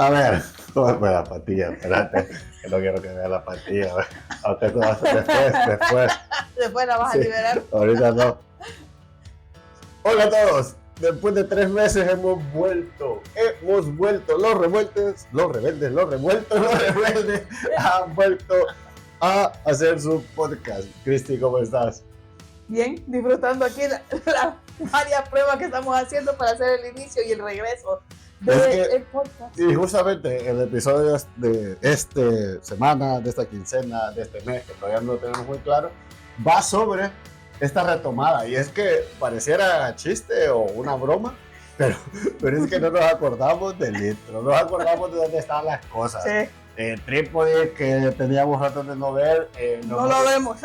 A ver, ¿cómo fue la patilla? Espérate, que no quiero que vea la patilla. Aunque tú vas después. Después la vas Sí, a liberar. ahorita no. Hola a todos. Después de 3 meses hemos vuelto. Los revueltos, los rebeldes, los revueltos, los rebeldes han vuelto a hacer su podcast. Cristi, ¿cómo estás? Bien, disfrutando aquí las varias pruebas que estamos haciendo para hacer el inicio y el regreso del podcast. Y justamente el episodio de esta semana, de esta quincena, de este mes, que todavía no lo tenemos muy claro, va sobre esta retomada. Y es que pareciera chiste o una broma, pero es que no nos acordamos del intro, no nos acordamos de dónde están las cosas. Sí. El trípode que teníamos rato de no ver, No lo vemos.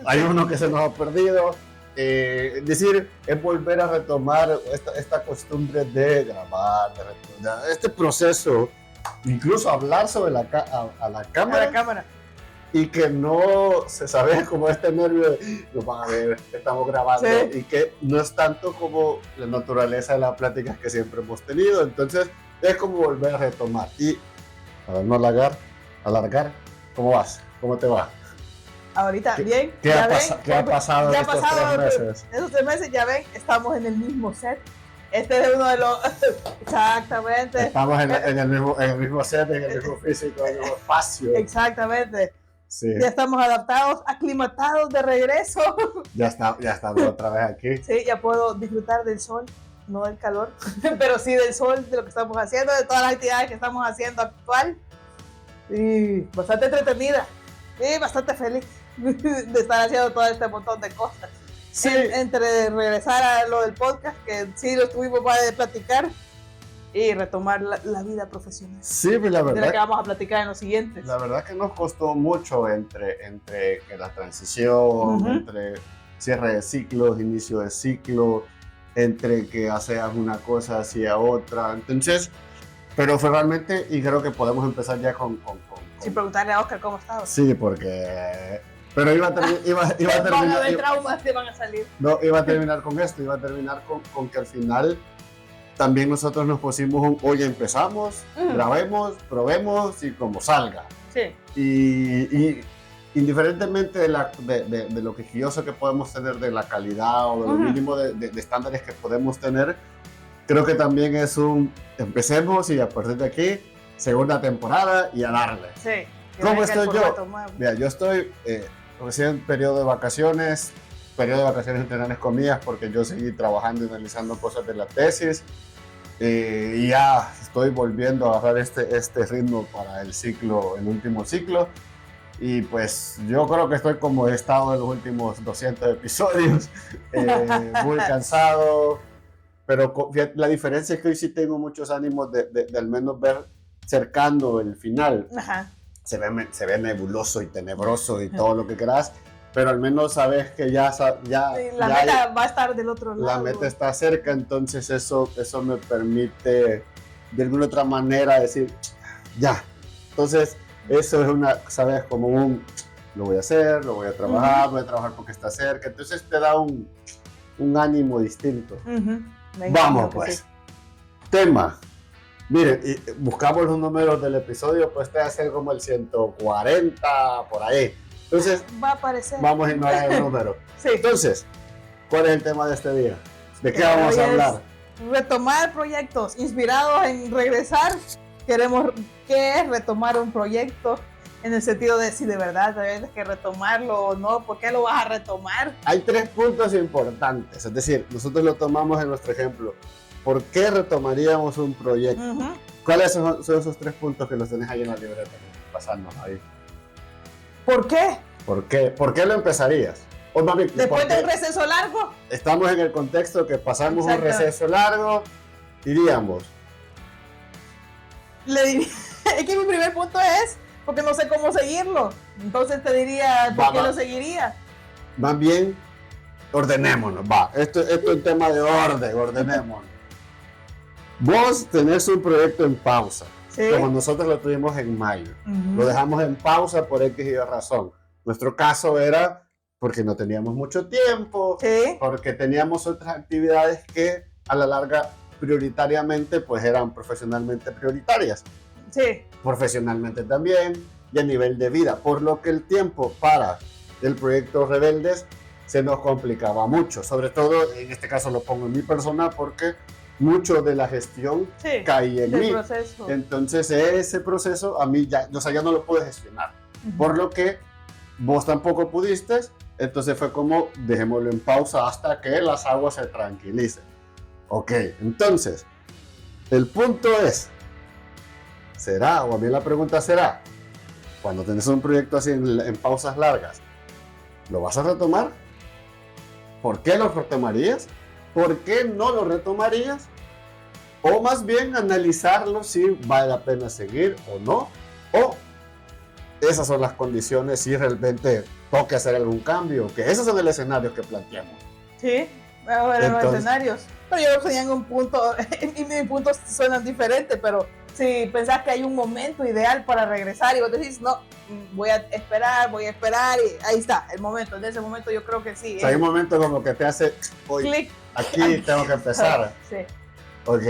hay uno que se nos ha perdido. Es decir, es volver a retomar esta costumbre de grabar, de este proceso, incluso hablar sobre a la cámara. A la cámara. Y que no se sabe como este nervio de nos van a ver, estamos grabando, Sí. y que no es tanto como la naturaleza de las pláticas que siempre hemos tenido. Entonces es como volver a retomar. Y para no alargar, ¿cómo vas? ¿Cómo te va? Ahorita, bien. ¿Qué ha pasado ya en estos pasado 3 meses? Esos 3 meses, ya ven, estamos en el mismo set. Este es uno de los... Exactamente. Estamos en el mismo set, en el mismo físico, en el mismo espacio. Exactamente. Sí. Ya estamos adaptados, aclimatados de regreso. Ya estamos otra vez aquí. Sí, ya puedo disfrutar del sol, no del calor, pero sí del sol, de lo que estamos haciendo, de todas las actividades que estamos haciendo actual. Y bastante entretenida y bastante feliz de estar haciendo todo este montón de cosas. Sí. Entre regresar a lo del podcast, que sí lo estuvimos para platicar, y retomar la vida profesional. Sí, pues la De la que verdad. vamos a platicar en los siguientes. La verdad que nos costó mucho entre que la transición, entre cierre de ciclos, inicio de ciclo, entre que hacías una cosa hacia otra. Entonces, pero fue realmente, y creo que podemos empezar ya con Sin preguntarle a Oscar cómo estaba. sí, porque... Pero iba a terminar... de traumas te van a salir. No, iba a terminar con esto, iba a terminar con que al final también nosotros nos pusimos oye, empezamos, grabemos, probemos y como salga. Sí. Y indiferentemente de lo quisquilloso que podemos tener, de la calidad o de lo mínimo de estándares que podemos tener, creo que también es empecemos y a partir de aquí, segunda temporada y a darle. Sí. ¿Cómo estoy yo? Mira, yo estoy recién en periodo de vacaciones entre grandes comillas, porque yo seguí trabajando y analizando cosas de la tesis, y ya estoy volviendo a agarrar este ritmo para el último ciclo, y pues yo creo que estoy como he estado en los últimos 200 episodios, muy cansado, pero la diferencia es que hoy sí tengo muchos ánimos de al menos ver cercano el final. Ajá. Se ve nebuloso y tenebroso y todo lo que quieras, pero al menos sabes que ya La meta va a estar del otro lado. La meta está cerca, entonces eso me permite de alguna otra manera decir, ya. Entonces eso es sabes, como lo voy a hacer, lo voy a trabajar, voy a trabajar porque está cerca, entonces te da un ánimo distinto. Vamos pues. Sí. Tema. Miren, buscamos los números del episodio, pues este va a ser como el 140, por ahí. Entonces, va a aparecer. Vamos a ignorar el número. Sí. Entonces, ¿cuál es el tema de este día? ¿De qué vamos a hablar? Retomar proyectos, inspirados en regresar. ¿Qué es retomar un proyecto? En el sentido de si de verdad tienes que retomarlo o no, ¿por qué lo vas a retomar? Hay 3 puntos importantes, es decir, nosotros lo tomamos en nuestro ejemplo. ¿Por qué retomaríamos un proyecto? ¿Cuáles son esos 3 puntos que los tenés ahí en la libreta? Pasarnos ahí. ¿Por qué? ¿Por qué lo empezarías? O más bien, después de un receso largo. Estamos en el contexto que pasamos un receso largo, diríamos. Es que mi primer punto es porque no sé cómo seguirlo. Entonces te diría, ¿por qué lo seguiría? Más bien, ordenémonos, va. Esto es un tema de ordenémonos. Vos tenés un proyecto en pausa, ¿sí? Como nosotros lo tuvimos en mayo. Lo dejamos en pausa por X y razón. Nuestro caso era porque no teníamos mucho tiempo, ¿sí? Porque teníamos otras actividades que a la larga prioritariamente pues eran profesionalmente prioritarias. Sí. Profesionalmente también y a nivel de vida, por lo que el tiempo para el proyecto Rebeldes se nos complicaba mucho, sobre todo en este caso lo pongo en mi persona porque mucho de la gestión cae en mí. Proceso. Entonces ese proceso a mí ya, o sea, ya no lo pude gestionar, por lo que vos tampoco pudiste, entonces fue como dejémoslo en pausa hasta que las aguas se tranquilicen. Ok, entonces el punto es, ¿será, o a mí la pregunta será, cuando tenés un proyecto así en pausas largas, ¿lo vas a retomar? ¿Por qué lo retomarías? ¿Por qué no lo retomarías? O más bien analizarlo si vale la pena seguir o no. O esas son las condiciones si realmente toque hacer algún cambio. Que esos son el escenario que planteamos. Sí, a ver, los escenarios. Pero yo tenía en un punto, y mis puntos suenan diferentes, pero si pensás que hay un momento ideal para regresar y vos decís, no, voy a esperar, y ahí está, el momento. En ese momento yo creo que sí. O sea, hay un momento como que te hace, clic, aquí tengo que empezar. Sí. Ok,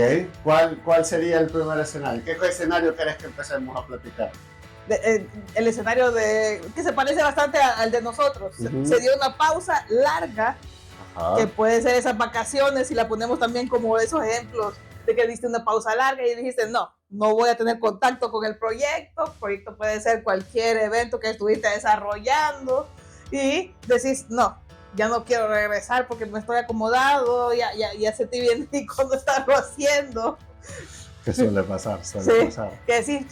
¿cuál sería el primer escenario? ¿Qué escenario querés que empecemos a platicar? El escenario que se parece bastante al de nosotros. Se dio una pausa larga, que puede ser esas vacaciones, si la ponemos también como esos ejemplos de que diste una pausa larga y dijiste, no voy a tener contacto con el proyecto. El proyecto puede ser cualquier evento que estuviste desarrollando y decís, no, ya no quiero regresar porque me estoy acomodado, ya sentí bien cuando estaba haciendo. Que suele pasar. Que sí,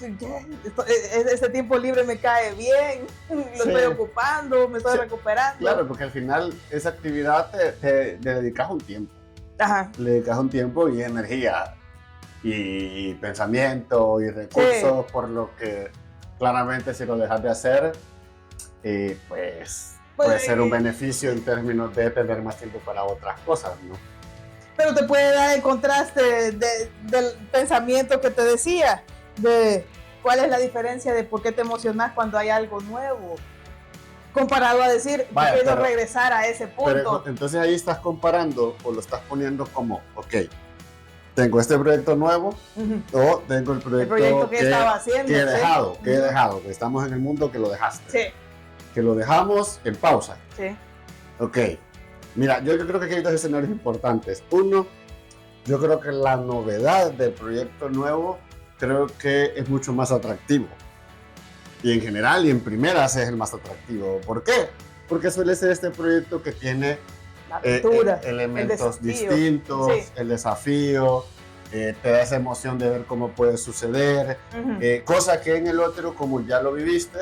este tiempo libre me cae bien, lo estoy ocupando, me estoy recuperando. Claro, porque al final esa actividad te dedicas un tiempo. Ajá. Le dedicas un tiempo y energía y pensamiento y recursos, por lo que claramente si lo dejas de hacer, pues puede ser un beneficio en términos de tener más tiempo para otras cosas, ¿no? Pero te puede dar el contraste del pensamiento que te decía, de cuál es la diferencia de por qué te emocionas cuando hay algo nuevo, comparado a decir, quiero regresar a ese punto. Pero entonces ahí estás comparando o lo estás poniendo como, ok, tengo este proyecto nuevo o tengo el proyecto que estaba haciendo. Que he dejado, que estamos en el mundo que lo dejaste. Sí. Que lo dejamos en pausa. Sí. Ok. Mira, yo creo que aquí hay dos escenarios importantes. Uno, yo creo que la novedad del proyecto nuevo creo que es mucho más atractivo. Y en general y en primeras es el más atractivo. ¿Por qué? Porque suele ser este proyecto que tiene elementos distintos, el desafío, te da esa emoción de ver cómo puede suceder, cosa que en el otro, como ya lo viviste,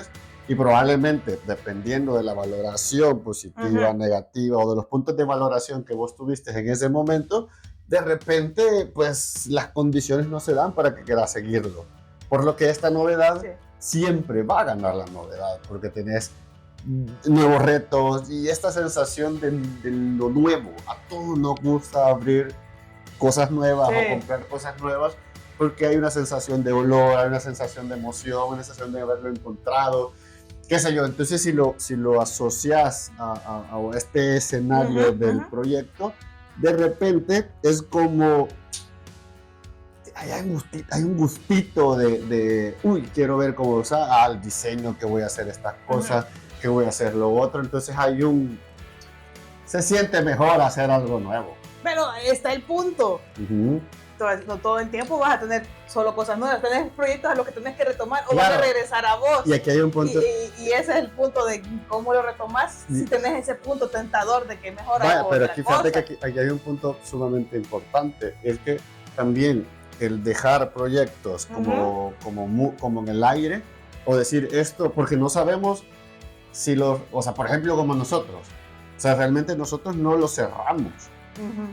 y probablemente dependiendo de la valoración positiva, negativa o de los puntos de valoración que vos tuviste en ese momento, de repente pues las condiciones no se dan para que quieras seguirlo. Por lo que esta novedad siempre va a ganar la novedad, porque tenés nuevos retos y esta sensación de lo nuevo. A todos nos gusta abrir cosas nuevas o comprar cosas nuevas porque hay una sensación de olor, hay una sensación de emoción, una sensación de haberlo encontrado, qué sé yo. Entonces si lo asocias a este escenario del proyecto, de repente es como hay un gustito de uy, quiero ver cómo, o sea, el diseño, que voy a hacer estas cosas, que voy a hacer lo otro. Entonces se siente mejor hacer algo nuevo. Pero está el punto. No todo el tiempo vas a tener solo cosas nuevas. Tenés proyectos a los que tenés que retomar o vas a regresar a vos. Y aquí hay un punto. Y ese es el punto de cómo lo retomas. Si tenés ese punto tentador de que mejor hago pero otra aquí cosa. Fíjate que aquí hay un punto sumamente importante. Es que también el dejar proyectos como en el aire, o decir esto, porque no sabemos si o sea, por ejemplo, como nosotros. O sea, realmente nosotros no lo cerramos.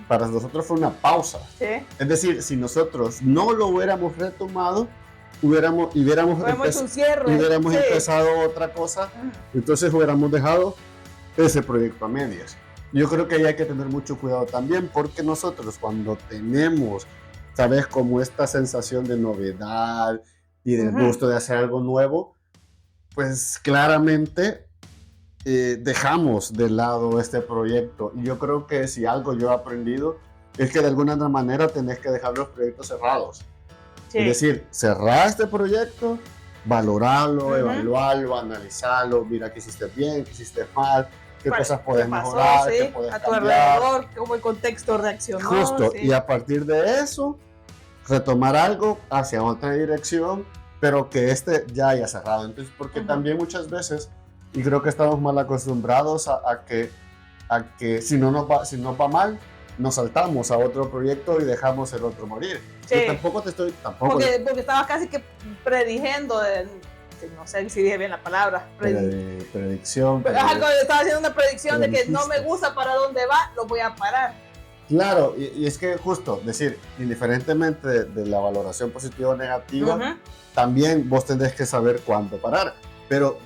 Para nosotros fue una pausa. Es decir, si nosotros no lo hubiéramos retomado, hubiéramos empezado otra cosa, entonces hubiéramos dejado ese proyecto a medias. Yo creo que ahí hay que tener mucho cuidado también, porque nosotros cuando tenemos, ¿sabes?, como esta sensación de novedad y del gusto de hacer algo nuevo, pues claramente dejamos de lado este proyecto. Y yo creo que si algo yo he aprendido es que de alguna otra manera tenés que dejar los proyectos cerrados. Sí. Es decir, cerrar este proyecto, valorarlo, evaluarlo, analizarlo, mira qué hiciste bien, qué hiciste mal, qué cosas puedes mejorar, sí, qué puedes a tu cambiar. alrededor, cómo el contexto reaccionó. Justo, sí. y a partir de eso, retomar algo hacia otra dirección, pero que este ya haya cerrado. Entonces, porque también muchas veces, y creo que estamos mal acostumbrados a que si no nos va mal, nos saltamos a otro proyecto y dejamos el otro morir. Sí. Yo tampoco. Porque estabas casi que prediciendo, no sé si dije bien la palabra. Predicción. Estaba haciendo una predicción de que no me gusta para dónde va, lo voy a parar. Claro, y es que justo, decir, indiferentemente de la valoración positiva o negativa, también vos tendrás que saber cuándo parar. Pero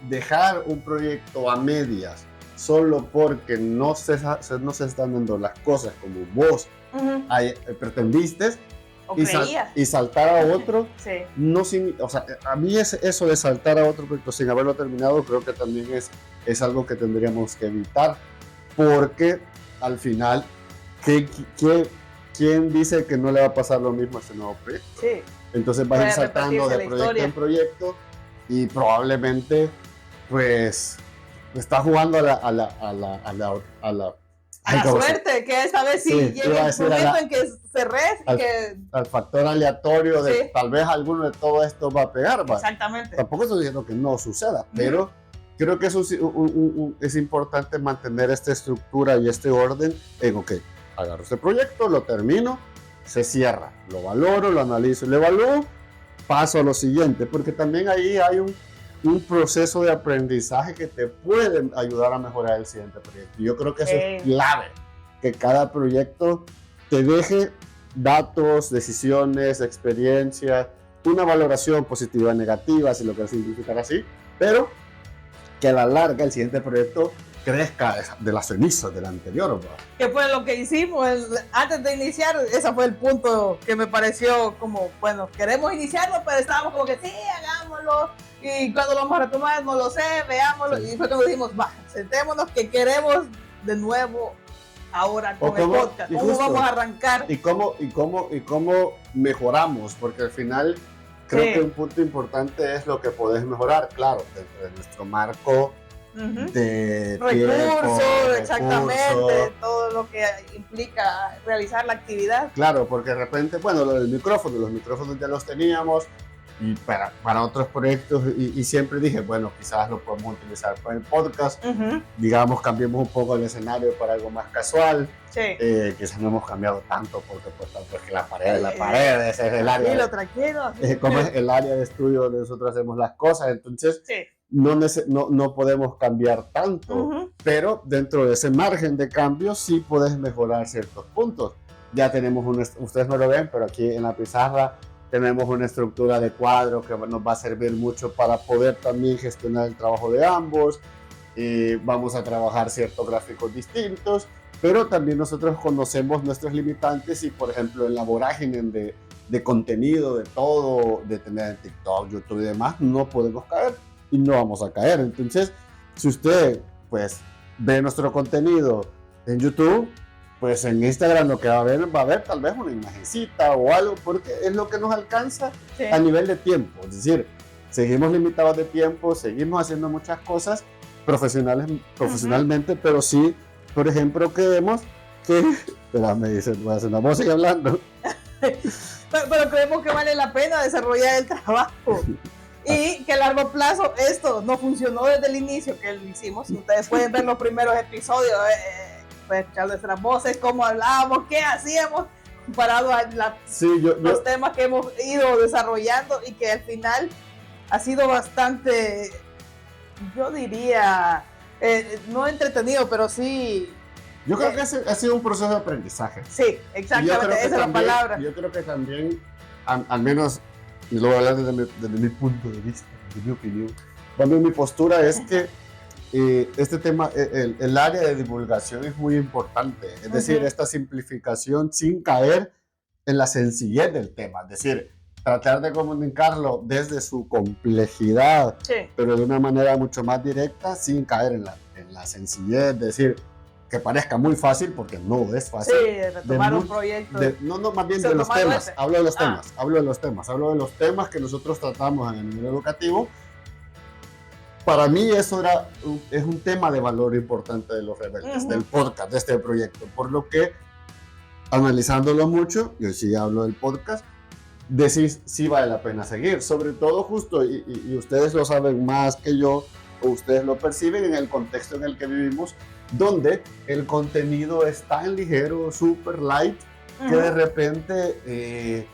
dejar un proyecto a medias solo porque no se están dando las cosas como vos pretendiste y saltar a otro, no o sea, a mí eso de saltar a otro proyecto sin haberlo terminado creo que también es algo que tendríamos que evitar, porque al final, ¿quién dice que no le va a pasar lo mismo a este nuevo proyecto? Sí. Entonces vas a ir saltando de proyecto en proyecto y probablemente pues está jugando a la suerte, que esa vez sí llega el momento en que cerres al factor aleatorio de tal vez alguno de todo esto va a pegar. Exactamente. Tampoco estoy diciendo que no suceda, pero creo que es importante mantener esta estructura y este orden en, ok, agarro este proyecto, lo termino, se cierra, lo valoro, lo analizo y lo evalúo, paso a lo siguiente, porque también ahí hay un proceso de aprendizaje que te puede ayudar a mejorar el siguiente proyecto. Yo creo que eso es clave, que cada proyecto te deje datos, decisiones, experiencias, una valoración positiva, negativa, si lo quieres significar así, pero que a la larga el siguiente proyecto crezca de las cenizas del anterior, ¿verdad? Que fue lo que hicimos antes de iniciar. Ese fue el punto que me pareció como, bueno, queremos iniciarlo, pero estábamos como que sí, hagámoslo, y cuando lo vamos a retomar, no lo sé, veámoslo, y fue cuando dijimos, va, sentémonos que queremos de nuevo ahora con el podcast, cómo vamos a arrancar. Y cómo mejoramos, porque al final creo que un punto importante es lo que podés mejorar, claro, dentro de nuestro marco de recursos, exactamente, todo lo que implica realizar la actividad. Claro, porque de repente, bueno, los micrófonos ya los teníamos y para otros proyectos y siempre dije, bueno, quizás lo podemos utilizar para el podcast, digamos, cambiemos un poco el escenario para algo más casual, quizás no hemos cambiado tanto porque pues tanto es que la pared, ese es el área, tranquilo. Como es el área de estudio donde nosotros hacemos las cosas, entonces no podemos cambiar tanto, pero dentro de ese margen de cambio sí puedes mejorar ciertos puntos. Ya tenemos ustedes no lo ven, pero aquí en la pizarra tenemos una estructura de cuadro que nos va a servir mucho para poder también gestionar el trabajo de ambos. Vamos a trabajar ciertos gráficos distintos, pero también nosotros conocemos nuestros limitantes y, por ejemplo, en la vorágine de contenido, de todo, de tener TikTok, YouTube y demás, no podemos caer y no vamos a caer. Entonces, si usted pues ve nuestro contenido en YouTube, pues en Instagram lo que va a ver tal vez una imagencita o algo, porque es lo que nos alcanza a nivel de tiempo. Es decir, seguimos limitados de tiempo, seguimos haciendo muchas cosas profesionalmente, pero sí, por ejemplo, creemos que... Espera, me dicen, voy a hacer una voz y hablando. pero creemos que vale la pena desarrollar el trabajo. Y que a largo plazo esto no funcionó desde el inicio que lo hicimos. Ustedes pueden ver los primeros episodios, pueden escuchar nuestras voces, cómo hablábamos, qué hacíamos, comparado a los temas que hemos ido desarrollando y que al final ha sido bastante, yo diría, no entretenido, pero sí... Yo creo que ha sido un proceso de aprendizaje. Sí, exactamente, esa es la palabra. Yo creo que también, al menos, y lo voy a hablar desde mi punto de vista, desde mi opinión, también mi postura es que este tema, el área de divulgación es muy importante, es decir, esta simplificación sin caer en la sencillez del tema, es decir, tratar de comunicarlo desde su complejidad, pero de una manera mucho más directa, sin caer en la sencillez, es decir, que parezca muy fácil, porque no es fácil. Sí, retomar un proyecto. No, más bien de los temas. Hablo de los temas. Hablo de los temas que nosotros tratamos en el nivel educativo. Para mí eso es un tema de valor importante de Los Rebeldes, del podcast, de este proyecto. Por lo que, analizándolo mucho, yo sí hablo del podcast, decís si vale la pena seguir. Sobre todo justo, y ustedes lo saben más que yo, o ustedes lo perciben en el contexto en el que vivimos, donde el contenido es tan ligero, super light, que de repente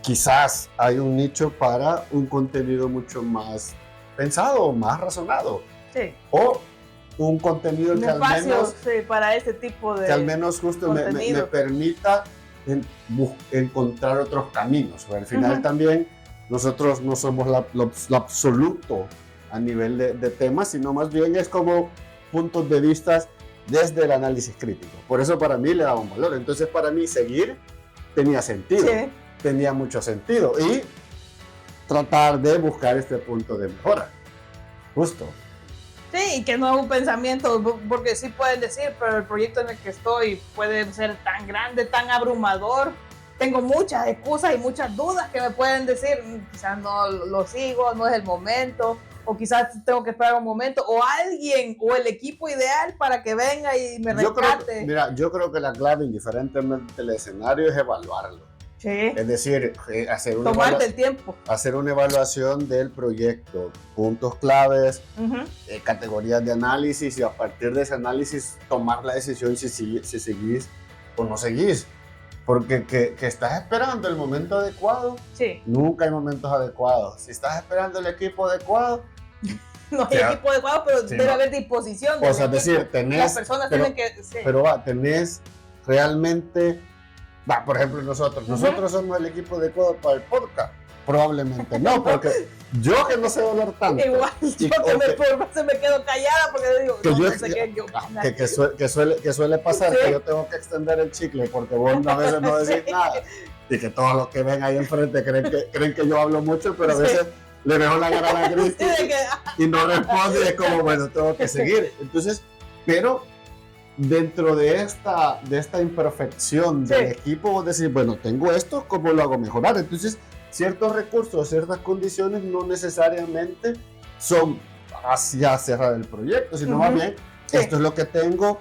quizás hay un nicho para un contenido mucho más pensado, más razonado. Sí. O un contenido que al menos, para ese tipo de que al menos justo me permita encontrar otros caminos. Al final también nosotros no somos lo absoluto a nivel de temas, sino más bien es como puntos de vista desde el análisis crítico. Por eso para mí le daba un valor. Entonces para mí seguir tenía sentido, tenía mucho sentido, y tratar de buscar este punto de mejora. Justo. Sí, y que no es un pensamiento, porque sí pueden decir, pero el proyecto en el que estoy puede ser tan grande, tan abrumador. Tengo muchas excusas y muchas dudas que me pueden decir, quizás no lo sigo, no es el momento, o quizás tengo que esperar un momento, o alguien, o el equipo ideal para que venga y me rescate. Yo creo que la clave, indiferentemente del escenario, es evaluarlo. Sí. Es decir, tomarte el tiempo. Hacer una evaluación del proyecto, puntos claves, categorías de análisis, y a partir de ese análisis tomar la decisión si seguís o no seguís. Porque que estás esperando el momento adecuado, nunca hay momentos adecuados. Si estás esperando el equipo adecuado, no hay equipo adecuado, pero debe haber disposición. O sea, es decir, las personas tienen que... Pero tenés realmente... por ejemplo, nosotros somos el equipo adecuado para el podcast. Probablemente no, porque yo que no sé hablar tanto. Igual, yo me quedo callada porque digo, que suele pasar, que yo tengo que extender el chicle porque vos a veces no decís nada, y que todos los que ven ahí enfrente creen que yo hablo mucho, pero a veces le dejo la cara a la Cristi y no responde, y es como, bueno, tengo que seguir. Entonces, pero dentro de esta imperfección del equipo, vos decís, bueno, tengo esto, ¿cómo lo hago mejorar? Entonces, ciertos recursos, ciertas condiciones no necesariamente son hacia cerrar el proyecto, sino más bien, esto es lo que tengo,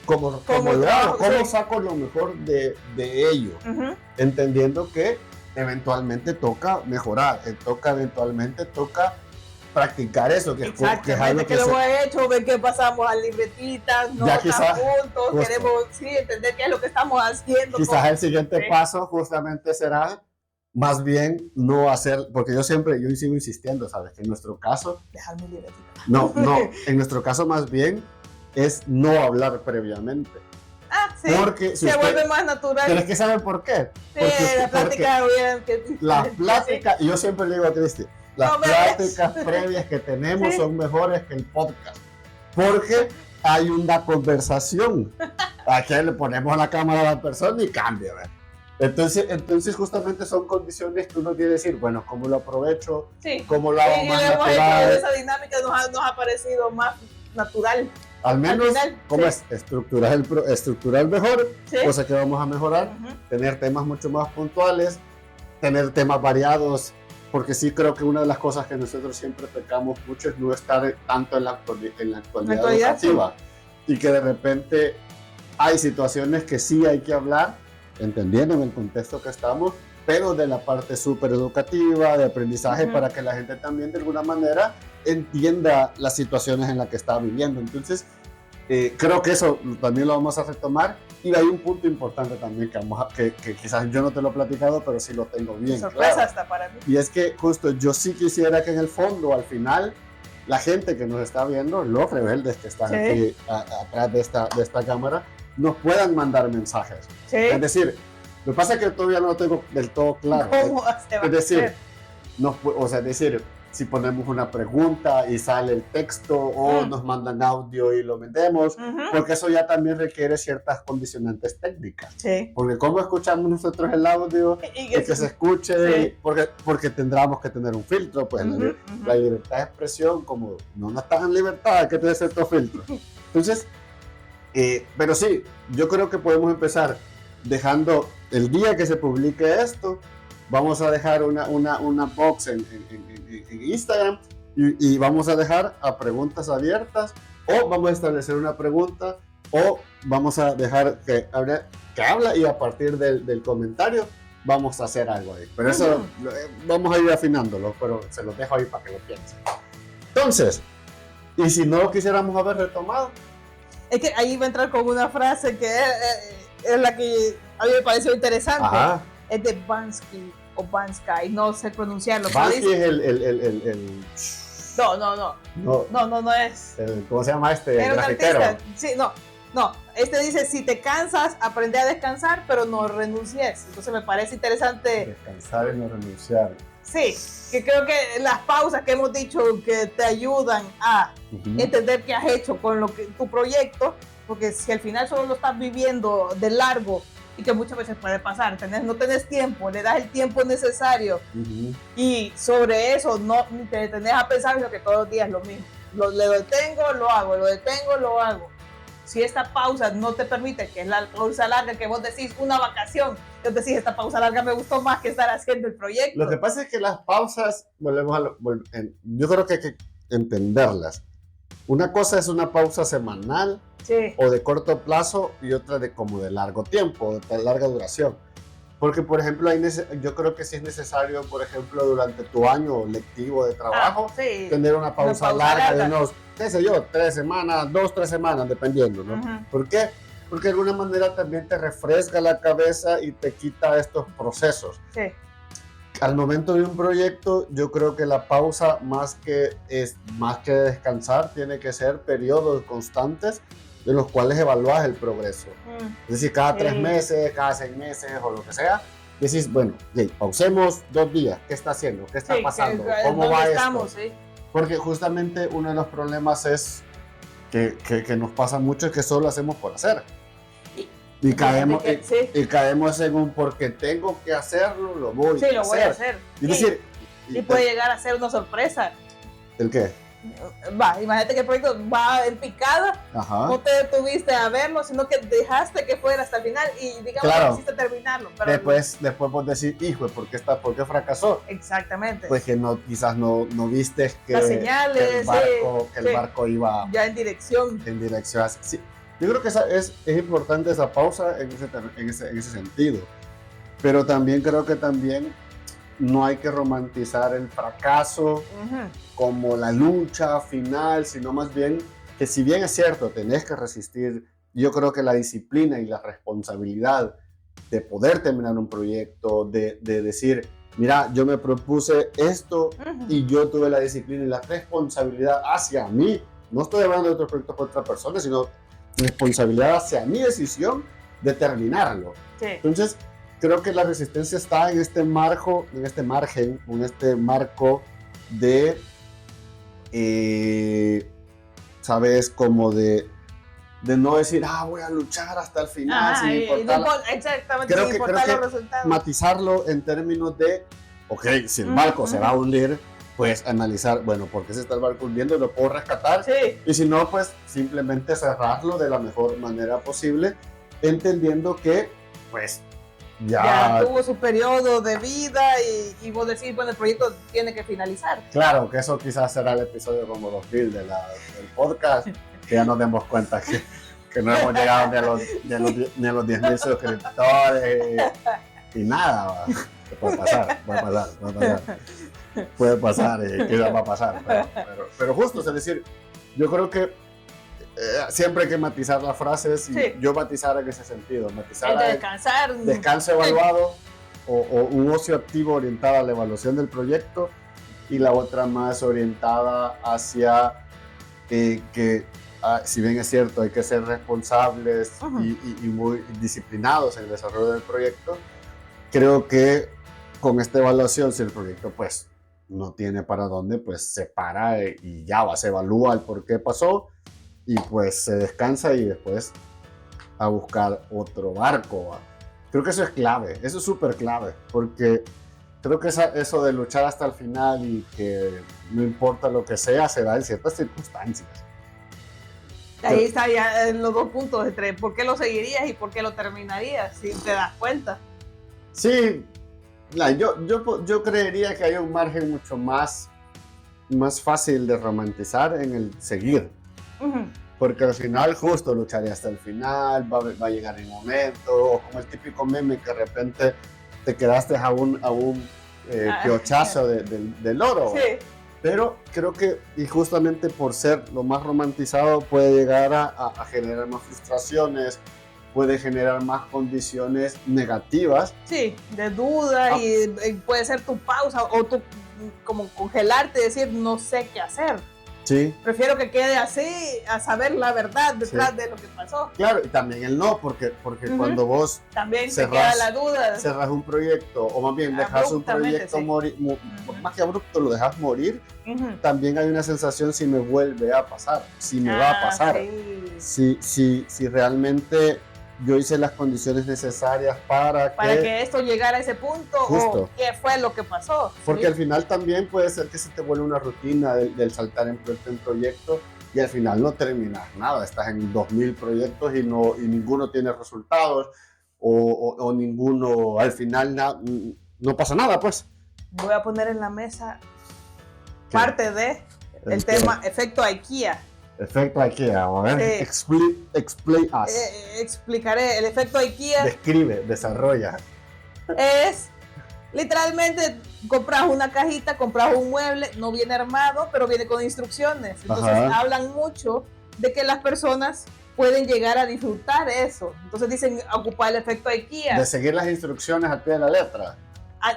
¿cómo lo hago? ¿Cómo saco lo mejor de ello? Entendiendo que eventualmente toca mejorar, eventualmente toca practicar eso, que es algo que lo hemos hecho, ver que pasamos a libretitas, no estamos juntos, queremos entender qué es lo que estamos haciendo. Quizás el siguiente paso justamente será más bien no hacer, porque yo sigo insistiendo, ¿sabes? Que en nuestro caso... Dejar mi libretita. No, en nuestro caso más bien es no hablar previamente. Porque se vuelve más natural. Pero es que ¿saben por qué? Las pláticas, y yo siempre le digo a Cristi, las pláticas previas que tenemos son mejores que el podcast, porque hay una conversación. Aquí le ponemos la cámara a la persona y cambia, ¿verdad? Entonces justamente son condiciones que uno quiere decir, bueno, ¿cómo lo aprovecho? ¿Cómo lo hago más natural? Esa dinámica nos ha parecido más natural. Al menos, ¿cómo es? Estructurar mejor, cosa que vamos a mejorar, tener temas mucho más puntuales, tener temas variados, porque sí creo que una de las cosas que nosotros siempre pecamos mucho es no estar tanto en la actualidad educativa, y que de repente hay situaciones que sí hay que hablar, entendiendo en el contexto que estamos, pero de la parte súper educativa, de aprendizaje, para que la gente también de alguna manera entienda las situaciones en las que está viviendo. Entonces, creo que eso también lo vamos a retomar, y hay un punto importante también que quizás yo no te lo he platicado, pero sí lo tengo bien sorpresa claro. Hasta para mí. Y es que justo yo sí quisiera que en el fondo, al final, la gente que nos está viendo, los rebeldes que están aquí atrás de esta cámara, nos puedan mandar mensajes. Es decir, lo que pasa es que todavía no lo tengo del todo claro. ¿Cómo se va a hacer? Es decir, si ponemos una pregunta y sale el texto, o nos mandan audio y lo vendemos, porque eso ya también requiere ciertas condicionantes técnicas. Porque cómo escuchamos nosotros el audio, y que se escuche, porque tendríamos que tener un filtro, pues la libertad de expresión, como no está en libertad, hay que tener ciertos filtros. Entonces, Pero sí, yo creo que podemos empezar dejando el día que se publique esto. Vamos a dejar una box en Instagram y vamos a dejar a preguntas abiertas, o vamos a establecer una pregunta, o vamos a dejar que habla y a partir del comentario vamos a hacer algo ahí. Pero eso vamos a ir afinándolo, pero se los dejo ahí para que lo piensen. Entonces, y si no lo quisiéramos haber retomado. Es que ahí va a entrar con una frase que es la que a mí me pareció interesante. Ajá. Es de Bansky o Bansky, no sé pronunciarlo. Bansky es el... No es. ¿Cómo se llama este? El grafitero. Sí, no. Este dice, si te cansas, aprende a descansar, pero no renuncies. Entonces me parece interesante. Descansar y no renunciar. Sí, que creo que las pausas que hemos dicho que te ayudan a entender qué has hecho con tu proyecto, porque si al final solo lo estás viviendo de largo, y que muchas veces puede pasar, no tenés tiempo, le das el tiempo necesario, y sobre eso no te detenés a pensar, sino que todos los días lo mismo. Le detengo, lo hago, lo detengo, lo hago. Si esta pausa no te permite, que es la pausa larga que vos decís, una vacación, vos decís, esta pausa larga me gustó más que estar haciendo el proyecto. Lo que pasa es que las pausas, yo creo que hay que entenderlas. Una cosa es una pausa semanal, sí, o de corto plazo, y otra como de largo tiempo, de larga duración. Porque, por ejemplo, yo creo que sí es necesario, por ejemplo, durante tu año lectivo de trabajo, sí, tener una pausa larga de unos, qué sé yo, 3 semanas, 2-3 semanas, dependiendo, ¿no? ¿Por qué? Porque de alguna manera también te refresca la cabeza y te quita estos procesos. Sí. Al momento de un proyecto, yo creo que la pausa, más que descansar, tiene que ser periodos constantes de los cuales evalúas el progreso. Es decir, cada 3 meses, cada 6 meses o lo que sea, decís, bueno, pausemos 2 días, ¿qué está haciendo? ¿Qué está pasando? ¿Cómo va esto? ¿Sí? Porque justamente uno de los problemas que nos pasa mucho es que solo hacemos por hacer. Y caemos en un porque tengo que hacerlo, lo voy a hacer. Y puede llegar a ser una sorpresa. ¿El qué? Imagínate que el proyecto va en picada, no te detuviste a verlo, sino que dejaste que fuera hasta el final y digamos que quisiste terminarlo. Pero después vos decís, hijo, ¿por qué fracasó? Exactamente. Pues que quizás no viste las señales, que el barco iba ya en dirección. Sí. Yo creo que es importante esa pausa en ese sentido, pero también creo que no hay que romantizar el fracaso como la lucha final, sino más bien que, si bien es cierto, tenés que resistir, yo creo que la disciplina y la responsabilidad de poder terminar un proyecto, de decir, mira, yo me propuse esto y yo tuve la disciplina y la responsabilidad hacia mí. No estoy hablando de otros proyectos con otras personas, sino responsabilidad hacia mi decisión de terminarlo. Sí. Entonces, creo que la resistencia está en este marco de, ¿sabes? Como de no decir, voy a luchar hasta el final, sin importar. Exactamente, creo que matizarlo en términos de, ok, si el barco se va a hundir, pues analizar, bueno, ¿por qué se está el barco hundiendo? ¿Lo puedo rescatar? Sí. Y si no, pues simplemente cerrarlo de la mejor manera posible, entendiendo que, pues, ya tuvo su periodo de vida y vos decís, bueno, el proyecto tiene que finalizar. Claro, que eso quizás será el episodio como 2000 del podcast, que ya nos demos cuenta que no hemos llegado ni a los 10,000 suscriptores y nada, puede pasar, quizás va a pasar, pero justo, es decir, yo creo que siempre hay que matizar las frases y yo matizar en ese sentido, descansar, descanso evaluado o un ocio activo orientado a la evaluación del proyecto, y la otra más orientada hacia que si bien es cierto hay que ser responsables y muy disciplinados en el desarrollo del proyecto, creo que con esta evaluación, si el proyecto pues no tiene para dónde, pues se para y ya se evalúa el por qué pasó y pues se descansa y después a buscar otro barco. Creo que eso es clave, eso es súper clave, porque creo que eso de luchar hasta el final y que no importa lo que sea, se da en ciertas circunstancias. Ahí está ya en los dos puntos entre por qué lo seguirías y por qué lo terminarías, si te das cuenta. Sí, yo creería que hay un margen mucho más fácil de romantizar en el seguir. Uh-huh. Porque al final justo lucharé hasta el final, va a llegar el momento, o como el típico meme que de repente te quedaste a un piochazo del loro. Sí. Pero creo que, y justamente por ser lo más romantizado, puede llegar a generar más frustraciones, puede generar más condiciones negativas. Sí, de duda, y puede ser tu pausa o tu como congelarte y decir no sé qué hacer. Sí. Prefiero que quede así a saber la verdad detrás de lo que pasó. Claro, y también el no, porque uh-huh. Cuando vos también te queda la duda. Cerrás un proyecto, o más bien dejas un proyecto morir, más que abrupto lo dejas morir, uh-huh. También hay una sensación si me vuelve a pasar, si me va a pasar, sí. si realmente yo hice las condiciones necesarias para que esto llegara a ese punto. Justo. O qué fue lo que pasó. Porque al final también puede ser que se te vuelva una rutina del saltar en proyecto y al final no terminas nada, estás en 2000 proyectos y ninguno tiene resultados o ninguno al final no pasa nada, pues. Voy a poner en la mesa parte de el tema efecto IKEA. Efecto IKEA, a ver, explain us. Explicaré el efecto IKEA. Describe, desarrolla. Es literalmente compras una cajita, compras un mueble, no viene armado, pero viene con instrucciones. Entonces hablan mucho de que las personas pueden llegar a disfrutar eso. Entonces dicen ocupar el efecto IKEA. De seguir las instrucciones al pie de la letra.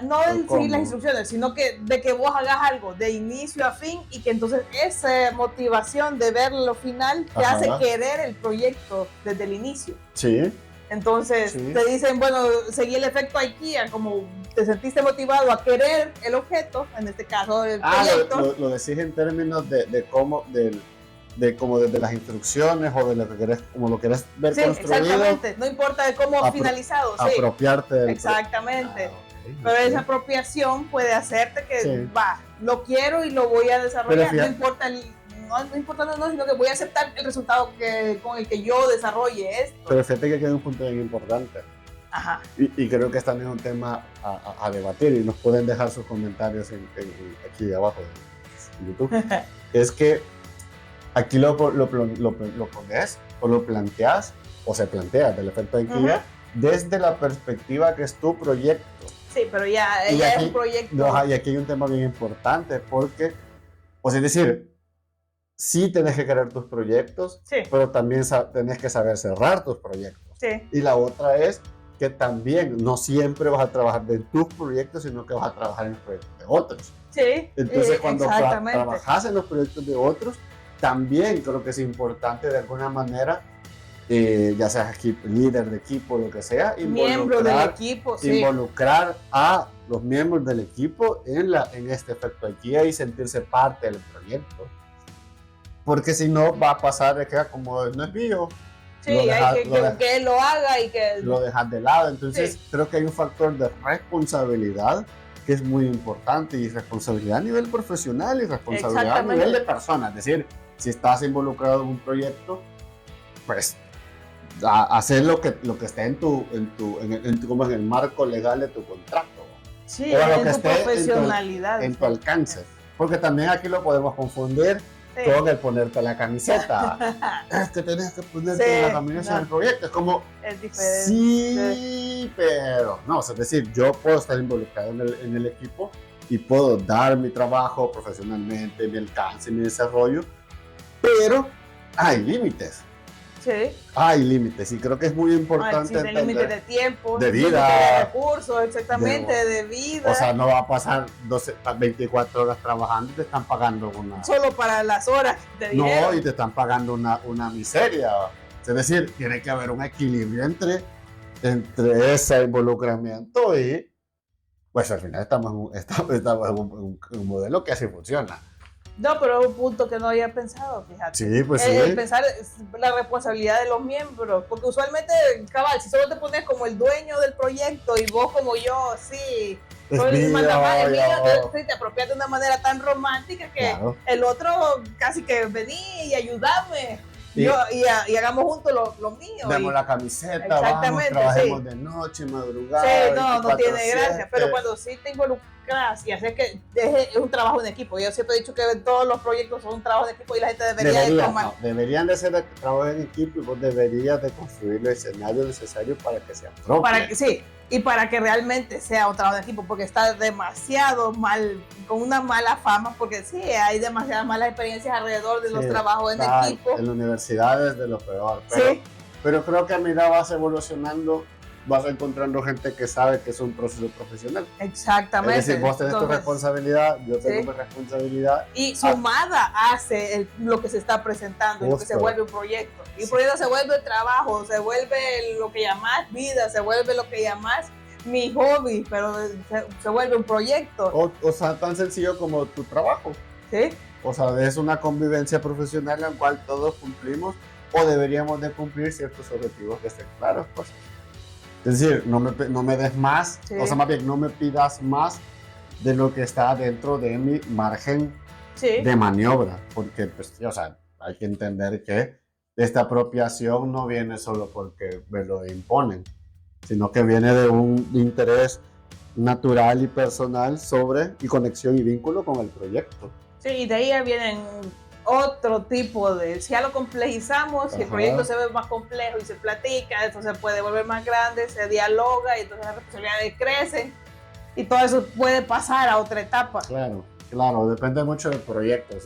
No de seguir las instrucciones, sino que de que vos hagas algo de inicio a fin y que entonces esa motivación de ver lo final te hace querer el proyecto desde el inicio. Sí. Entonces te dicen, bueno, seguí el efecto IKEA, como te sentiste motivado a querer el objeto, en este caso el proyecto. Lo decís en términos de cómo, como desde las instrucciones o de lo que querés, como lo querés ver construido. Exactamente, no importa de cómo finalizado. Apropiarte del exactamente. Pero esa apropiación puede hacerte que lo quiero y lo voy a desarrollar. No importa sino que voy a aceptar el resultado con el que yo desarrolle esto. Pero fíjate que queda un punto bien importante. Ajá. Y creo que es también un tema a debatir y nos pueden dejar sus comentarios aquí abajo en YouTube. Es que aquí lo pones o lo planteas o se plantea del efecto IKEA desde la perspectiva que es tu proyecto. Sí, pero ya es un proyecto. Y aquí hay un tema bien importante porque, es decir, sí tenés que querer tus proyectos, pero también tenés que saber cerrar tus proyectos. Sí. Y la otra es que también no siempre vas a trabajar de tus proyectos, sino que vas a trabajar en los proyectos de otros. Sí. Entonces, cuando trabajas en los proyectos de otros, también creo que es importante de alguna manera, ya seas líder de equipo, lo que sea, miembro del equipo, involucrar a los miembros del equipo en este efecto IKEA y sentirse parte del proyecto. Porque si no, va a pasar de que como no es mío, que él lo haga y que lo dejas de lado. Entonces, creo que hay un factor de responsabilidad que es muy importante, y responsabilidad a nivel profesional y responsabilidad a nivel de persona. Es decir, si estás involucrado en un proyecto, pues hacer lo que esté como en el marco legal de tu contrato. Sí, en tu profesionalidad. En tu alcance. Porque también aquí lo podemos confundir con el ponerte la camiseta. Es que tenés que ponerte la camiseta en el proyecto. Es como, es diferente. Sí, pero no, es decir, yo puedo estar involucrado en el equipo y puedo dar mi trabajo profesionalmente, mi alcance, mi desarrollo, pero hay límites. Sí. Hay límites y creo que es muy importante. Sí, límites de tiempo, de vida, de recursos, exactamente, de vida. O sea, no va a pasar 24 horas trabajando y te están pagando solo para las horas que te dijeron. No, y te están pagando una miseria. Es decir, tiene que haber un equilibrio entre ese involucramiento y, pues al final estamos en un modelo que así funciona. No, pero es un punto que no había pensado, fíjate. Sí, pues sí. Pensar la responsabilidad de los miembros, porque usualmente, cabal, si solo te pones como el dueño del proyecto y vos como yo, sí, soy el mandamás, te apropias de una manera tan romántica que el otro casi que vení y ayúdame. y hagamos juntos lo mío. Vemos la camiseta, vamos, trabajemos de noche, madrugada. Sí, no tiene gracia, pero cuando sí te involucras y hacer que es un trabajo en equipo. Yo siempre he dicho que todos los proyectos son un trabajo en equipo y la gente debería tomar. Deberían de ser trabajo en equipo y vos deberías de construir el escenario necesario para que sea propio. Sí, y para que realmente sea un trabajo de equipo, porque está demasiado mal, con una mala fama, porque sí, hay demasiadas malas experiencias alrededor de los trabajos en equipo. En la universidad es de lo peor, pero creo que a medida vas evolucionando, vas encontrando gente que sabe que es un proceso profesional. Exactamente. Es decir, vos tenés tu responsabilidad, yo tengo mi responsabilidad. Y sumada hace lo que se está presentando, lo que se vuelve un proyecto. Y el proyecto se vuelve trabajo, se vuelve lo que llamás vida, se vuelve lo que llamás mi hobby, pero se vuelve un proyecto. O sea, tan sencillo como tu trabajo. Sí. O sea, es una convivencia profesional en la cual todos cumplimos o deberíamos de cumplir ciertos objetivos que estén claros, pues. Es decir, no me des más, o sea, más bien, no me pidas más de lo que está dentro de mi margen de maniobra, porque, pues, o sea, hay que entender que esta apropiación no viene solo porque me lo imponen, sino que viene de un interés natural y personal y conexión y vínculo con el proyecto. Sí, y de ahí vienen otro tipo si ya lo complejizamos, si el proyecto se ve más complejo y se platica, entonces se puede volver más grande, se dialoga y entonces las responsabilidades crecen y todo eso puede pasar a otra etapa. Claro, depende mucho del proyecto.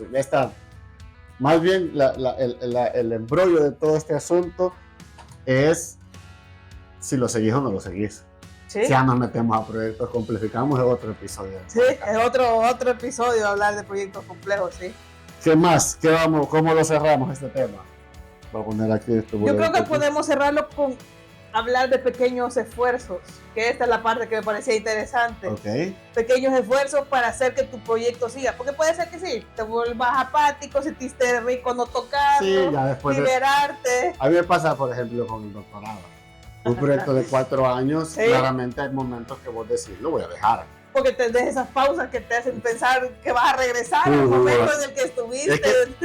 Más bien el embrollo de todo este asunto es si lo seguís o no lo seguís. ¿Sí? Si ya nos metemos a proyectos complejificamos, es otro episodio. Sí, es otro episodio hablar de proyectos complejos, sí. ¿Qué más? ¿Cómo lo cerramos este tema? Voy a poner aquí esto. Yo creo que podemos cerrarlo con hablar de pequeños esfuerzos, que esta es la parte que me parecía interesante. Okay. Pequeños esfuerzos para hacer que tu proyecto siga, porque puede ser que sí, te vuelvas apático, sentiste rico no tocarlo, sí, ya después liberarte. A mí me pasa, por ejemplo, con el doctorado. Un proyecto de 4 años, claramente hay momentos que vos decís, lo voy a dejar. Porque te des esas pausas que te hacen pensar que vas a regresar al momento en el que estuviste.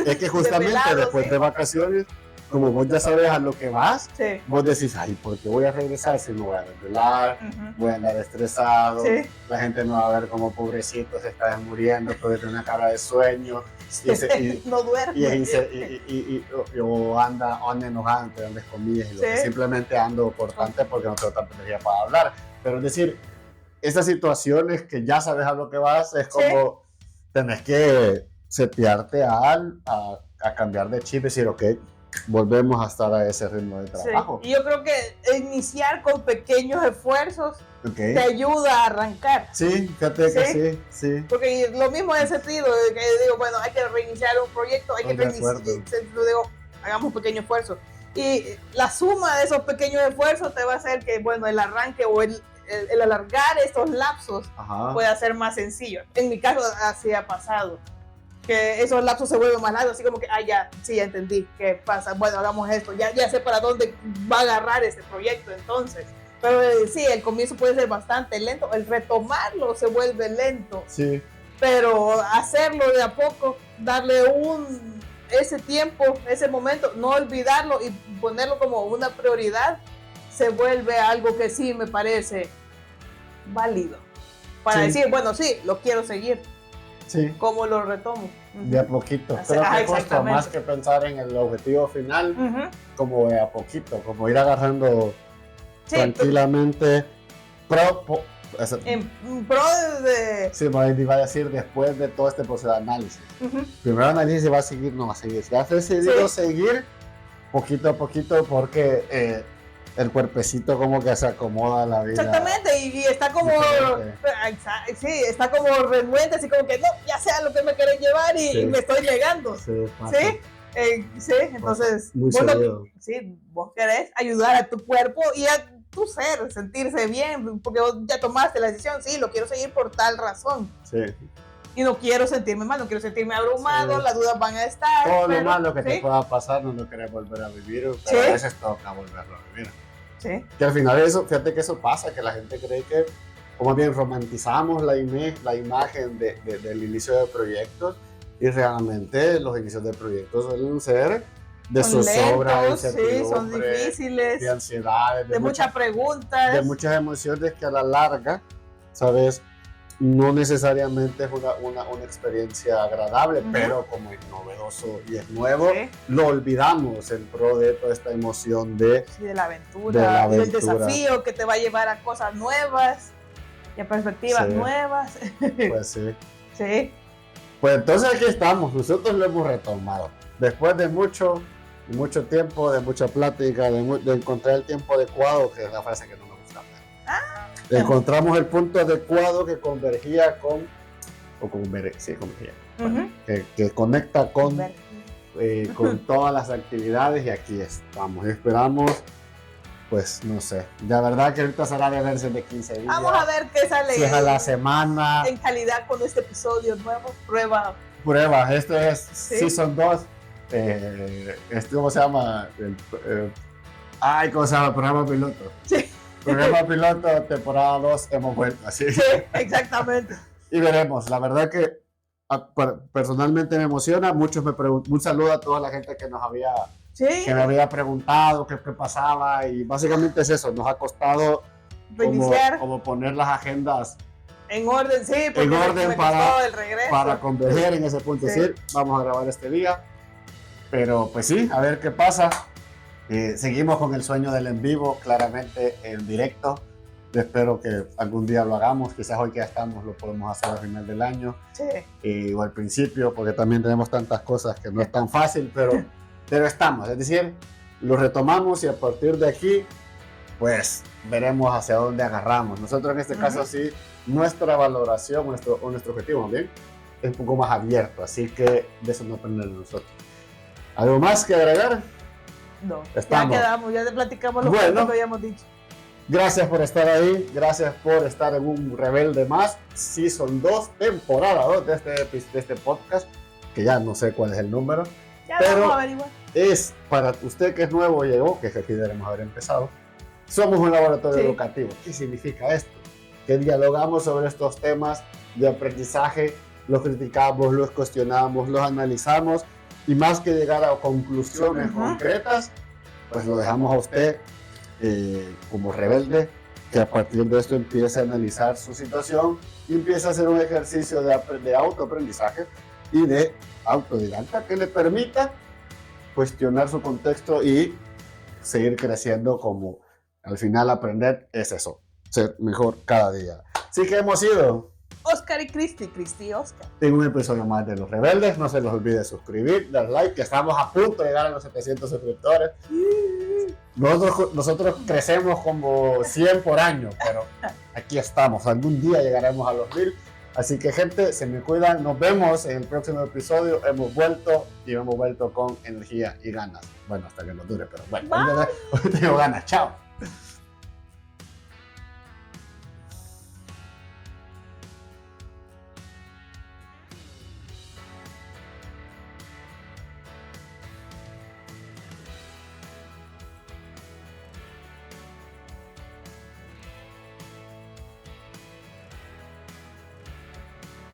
Es que justamente después de vacaciones, como vos ya sabes a lo que vas, vos decís, ay, ¿por qué voy a regresar si no voy a desvelar? Voy a andar estresado, la gente me va a ver como pobrecito, se está muriendo, porque tiene una cara de sueño. No duerme. O anda enojado, entre grandes comillas, y lo que simplemente ando cortante porque no tengo tanta energía para hablar. Pero es decir, esas situaciones que ya sabes a lo que vas, es como tenés que setearte a cambiar de chip y decir, ok, volvemos a estar a ese ritmo de trabajo. Y yo creo que iniciar con pequeños esfuerzos te ayuda a arrancar. Sí, fíjate que sí. Porque lo mismo en el sentido de que digo, bueno, hay que reiniciar un proyecto, hay que reiniciar, hagamos un pequeño esfuerzo. Y la suma de esos pequeños esfuerzos te va a hacer que, bueno, el arranque o el alargar estos lapsos pueda ser más sencillo. En mi caso así ha pasado, que esos lapsos se vuelven más largos, así como que, ya entendí qué pasa, bueno, hagamos esto, ya sé para dónde va a agarrar este proyecto entonces. Pero sí, el comienzo puede ser bastante lento, el retomarlo se vuelve lento, pero hacerlo de a poco, darle ese tiempo, ese momento, no olvidarlo y ponerlo como una prioridad, se vuelve algo que sí me parece válido para decir, bueno, sí, lo quiero seguir. ¿Cómo lo retomo? De a poquito. Creo que justo más que pensar en el objetivo final, como de a poquito, como ir agarrando tranquilamente en pro de... Sí, me iba a decir después de todo este proceso de análisis. Primero análisis va a seguir, no va a seguir. Si has decidido seguir poquito a poquito porque el cuerpecito como que se acomoda a la vida. Exactamente, y está como... está como renuente, así como que no, ya sea lo que me querés llevar y me estoy llegando. Entonces vos querés ayudar a tu cuerpo y a tu ser, sentirse bien, porque vos ya tomaste la decisión, lo quiero seguir por tal razón. Y no quiero sentirme mal, no quiero sentirme abrumado, las dudas van a estar. Todo lo malo que te pueda pasar no lo querés volver a vivir, pero a veces toca volverlo a vivir. Que al final fíjate que eso pasa, que la gente cree que, como bien romantizamos la imagen del inicio de proyectos, y realmente los inicios de proyectos suelen ser de son zozobra, de lentos, sí, son incertidumbre, difíciles, de ansiedades, de muchas preguntas. de muchas emociones que a la larga, ¿sabes? No necesariamente es una experiencia agradable, pero como es novedoso y es nuevo, lo olvidamos en pro de toda esta emoción de la aventura, del desafío que te va a llevar a cosas nuevas y a perspectivas nuevas. Pues sí. Sí. Pues entonces aquí estamos, nosotros lo hemos retomado. Después de mucho tiempo, de mucha plática, de encontrar el tiempo adecuado, que es la frase que no me gusta. Encontramos el punto adecuado que convergía que conecta con todas las actividades, y aquí estamos. Esperamos, pues no sé, la verdad que ahorita será de verse de 15 días. Vamos a ver qué sale. Si es a la semana. En calidad con este episodio nuevo, prueba. Esto es Season 2. ¿Cómo se llama? ¿Cómo se llama? Programa piloto. Sí. Programa piloto, temporada 2, hemos vuelto así. Sí, exactamente. Y veremos. La verdad que personalmente me emociona. Un saludo a toda la gente que nos había, que me había preguntado qué pasaba. Y básicamente es eso. Nos ha costado como poner las agendas en orden, sí. En orden para converger en ese punto. Sí. Decir, vamos a grabar este día. Pero pues sí, a ver qué pasa. Seguimos con el sueño del en vivo, claramente en directo. Espero que algún día lo hagamos. Quizás hoy que ya estamos lo podemos hacer al final del año. Sí. O al principio, porque también tenemos tantas cosas que no es tan fácil, pero estamos. Es decir, lo retomamos y a partir de aquí, pues veremos hacia dónde agarramos. Nosotros en este caso sí, nuestra valoración, nuestro objetivo, ¿bien? Es un poco más abierto, así que de eso no aprender nosotros. ¿Algo más que agregar? No, ya quedamos, ya platicamos lo que habíamos dicho. Gracias por estar ahí, gracias por estar en un Rebelde Más, Season 2, temporada 2 de este podcast, que ya no sé cuál es el número. Ya pero vamos a averiguar. Es para usted que es nuevo y llegó, que aquí debemos haber empezado. Somos un laboratorio educativo. ¿Qué significa esto? Que dialogamos sobre estos temas de aprendizaje, los criticamos, los cuestionamos, los analizamos, y más que llegar a conclusiones concretas, pues lo dejamos a usted como rebelde, que a partir de esto empiece a analizar su situación y empiece a hacer un ejercicio de autoaprendizaje y de autodidacta que le permita cuestionar su contexto y seguir creciendo. Como al final aprender es eso, ser mejor cada día. Así que hemos ido Oscar y Cristi y Oscar. En un episodio más de Los Rebeldes. No se les olvide suscribir, dar like, que estamos a punto de llegar a los 700 suscriptores. Nosotros crecemos como 100 por año, pero aquí estamos. Algún día llegaremos a los 1000. Así que, gente, se me cuidan. Nos vemos en el próximo episodio. Hemos vuelto con energía y ganas. Bueno, hasta que nos dure, pero bueno, hoy tengo ganas. Chao.